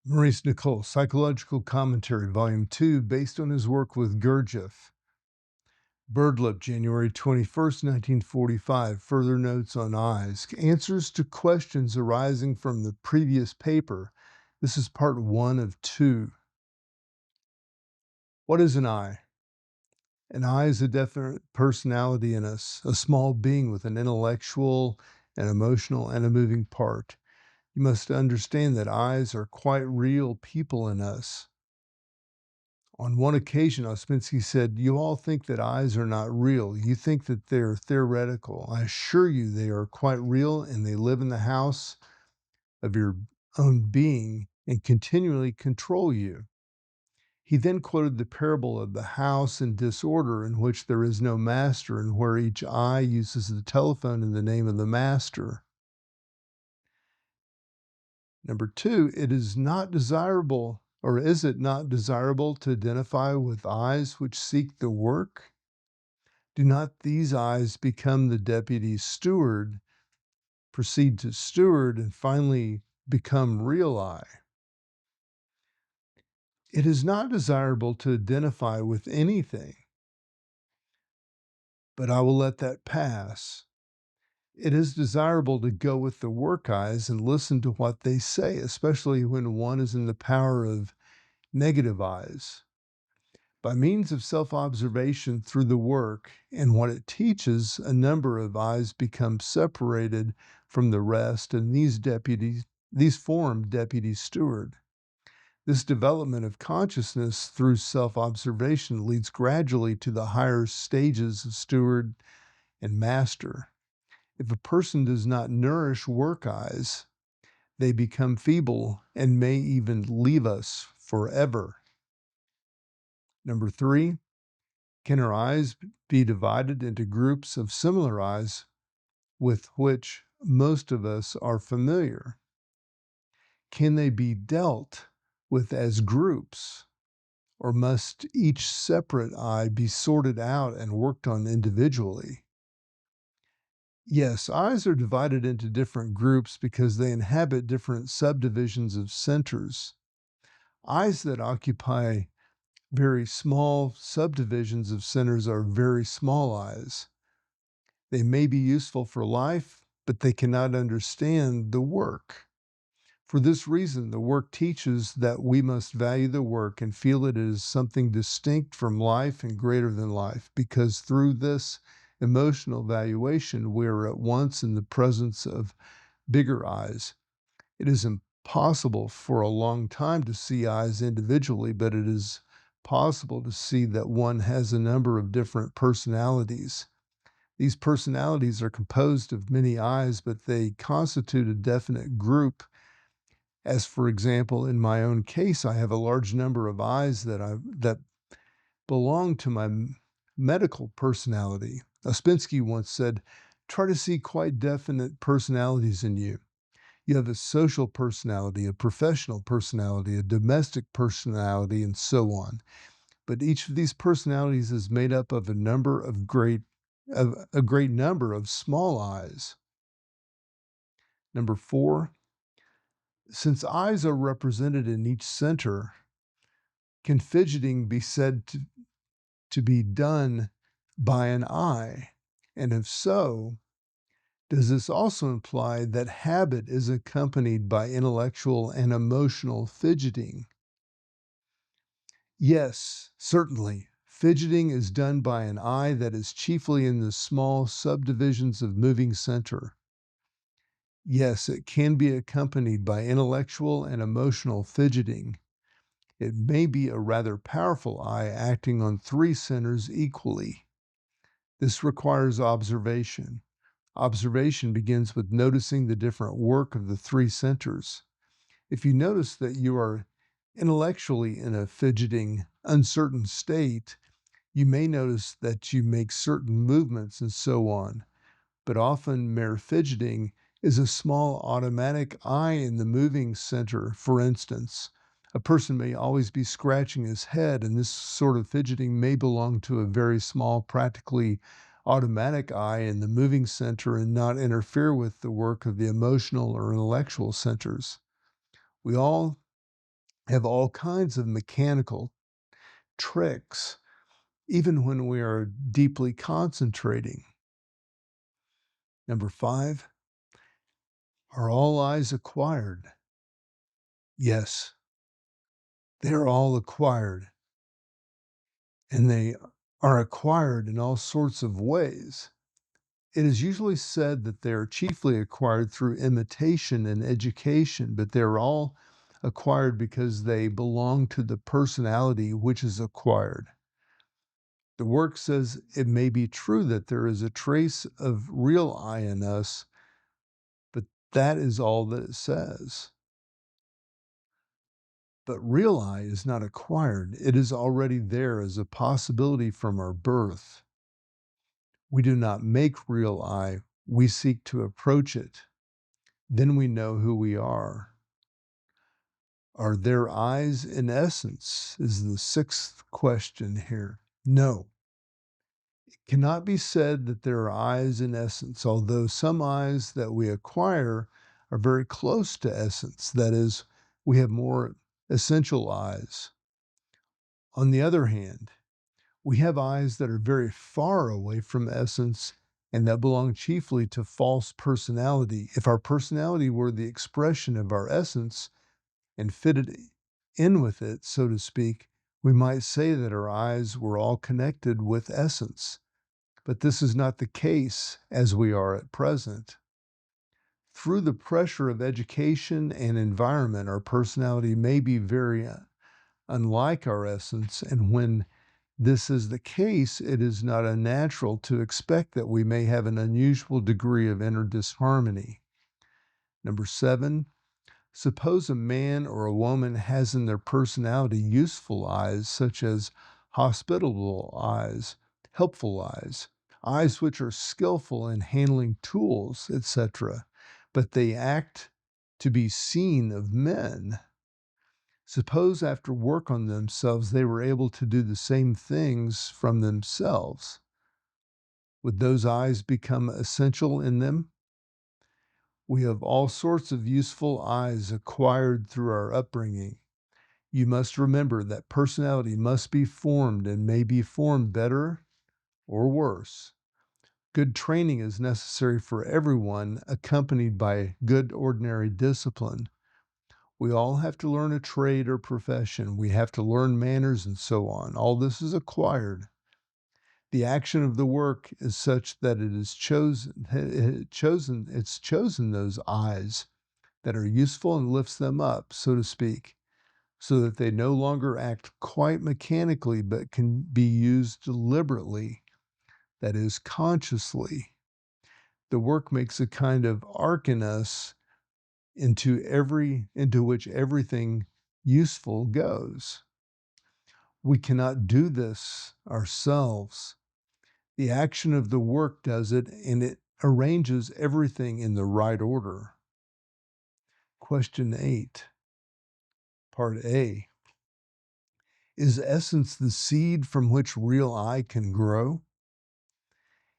Maurice Nicoll, Psychological Commentary, Volume 2, based on his work with Gurdjieff. Birdlip, January 21st, 1945. Further notes on eyes. Answers to questions arising from the previous paper. This is part 1 of 2. What is an eye? An eye is a definite personality in us, a small being with an intellectual, an emotional, and a moving part. You must understand that eyes are quite real people in us. On one occasion, Ouspensky said, "You all think that eyes are not real. You think that they're theoretical. I assure you they are quite real, and they live in the house of your own being and continually control you." He then quoted the parable of the house in disorder in which there is no master and where each eye uses the telephone in the name of the master. Number 2, it is not desirable, or is it not desirable to identify with eyes which seek the work? Do not these eyes become the deputy steward, proceed to steward, and finally become real eye? It is not desirable to identify with anything, but I will let that pass. It is desirable to go with the work eyes and listen to what they say, especially when one is in the power of negative eyes. By means of self-observation through the work and what it teaches, a number of eyes become separated from the rest, and these form deputy steward. This development of consciousness through self-observation leads gradually to the higher stages of steward and master. If a person does not nourish work eyes, they become feeble and may even leave us forever. Number 3, can our eyes be divided into groups of similar eyes with which most of us are familiar? Can they be dealt with as groups, or must each separate eye be sorted out and worked on individually? Yes, eyes are divided into different groups because they inhabit different subdivisions of centers. Eyes that occupy very small subdivisions of centers are very small eyes. They may be useful for life, but they cannot understand the work. For this reason, the work teaches that we must value the work and feel it as something distinct from life and greater than life, because through this emotional valuation, we are at once in the presence of bigger eyes. It is impossible for a long time to see eyes individually, but it is possible to see that one has a number of different personalities. These personalities are composed of many eyes, but they constitute a definite group. As for example, in my own case, I have a large number of eyes that belong to my medical personality. Ouspensky once said, "Try to see quite definite personalities in you. You have a social personality, a professional personality, a domestic personality, and so on. But each of these personalities is made up of a great number of small eyes." Number 4, since eyes are represented in each center, can fidgeting be said to be done by an eye? And if so, does this also imply that habit is accompanied by intellectual and emotional fidgeting? Yes, certainly. Fidgeting is done by an eye that is chiefly in the small subdivisions of moving center. Yes, it can be accompanied by intellectual and emotional fidgeting. It may be a rather powerful eye acting on 3 centers equally. This requires observation. Observation begins with noticing the different work of the 3 centers. If you notice that you are intellectually in a fidgeting, uncertain state, you may notice that you make certain movements and so on. But often mere fidgeting is a small automatic eye in the moving center. For instance, a person may always be scratching his head, and this sort of fidgeting may belong to a very small, practically automatic eye in the moving center and not interfere with the work of the emotional or intellectual centers. We all have all kinds of mechanical tricks, even when we are deeply concentrating. Number 5, are all eyes acquired? Yes, they're all acquired, and they are acquired in all sorts of ways. It is usually said that they are chiefly acquired through imitation and education, but they're all acquired because they belong to the personality which is acquired. The work says it may be true that there is a trace of real I in us, but that is all that it says. But real I is not acquired. It is already there as a possibility from our birth. We do not make real I. We seek to approach it. Then we know who we are. Are there eyes in essence? Is the 6th question here. No. It cannot be said that there are eyes in essence, although some eyes that we acquire are very close to essence. That is, we have more essential eyes. On the other hand, we have eyes that are very far away from essence and that belong chiefly to false personality. If our personality were the expression of our essence and fitted in with it, so to speak, we might say that our eyes were all connected with essence. But this is not the case as we are at present. Through the pressure of education and environment, our personality may be very unlike our essence, and when this is the case, it is not unnatural to expect that we may have an unusual degree of inner disharmony. Number 7, suppose a man or a woman has in their personality useful eyes, such as hospitable eyes, helpful eyes, eyes which are skillful in handling tools, etc., but they act to be seen of men. Suppose after work on themselves they were able to do the same things from themselves. Would those eyes become essential in them? We have all sorts of useful eyes acquired through our upbringing. You must remember that personality must be formed and may be formed better or worse. Good training is necessary for everyone, accompanied by good ordinary discipline. We all have to learn a trade or profession. We have to learn manners and so on. All this is acquired. The action of the work is such that it's chosen those eyes that are useful and lifts them up, so to speak, so that they no longer act quite mechanically, but can be used deliberately, that is, consciously. The work makes a kind of arc in us into which everything useful goes. We cannot do this ourselves. The action of the work does it, and it arranges everything in the right order. Question 8, Part A. Is essence the seed from which real I can grow?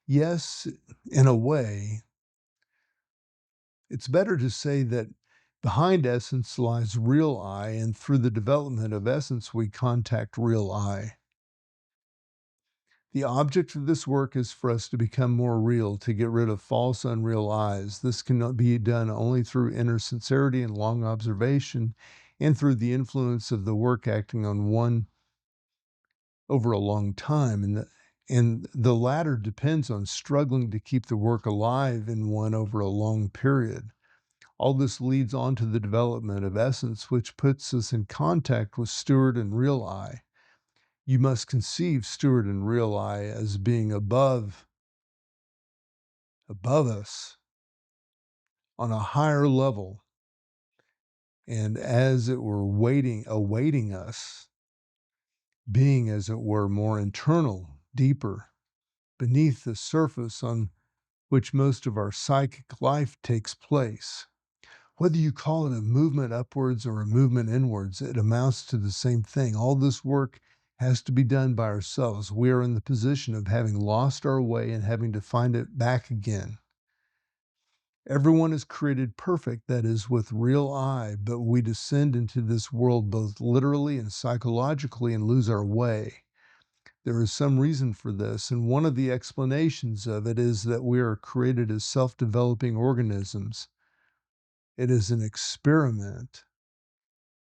Yes, in a way. It's better to say that behind essence lies real I, and through the development of essence, we contact real I. The object of this work is for us to become more real, to get rid of false, unreal eyes. This cannot be done only through inner sincerity and long observation, and through the influence of the work acting on one over a long time. And the latter depends on struggling to keep the work alive in one over a long period. All this leads on to the development of essence, which puts us in contact with steward and real I. You must conceive steward and real I as being above us on a higher level, and as it were awaiting us, being as it were more internal, deeper, beneath the surface on which most of our psychic life takes place. Whether you call it a movement upwards or a movement inwards, it amounts to the same thing. All this work has to be done by ourselves. We are in the position of having lost our way and having to find it back again. Everyone is created perfect, that is, with real I, but we descend into this world both literally and psychologically and lose our way. There is some reason for this, and one of the explanations of it is that we are created as self-developing organisms. It is an experiment.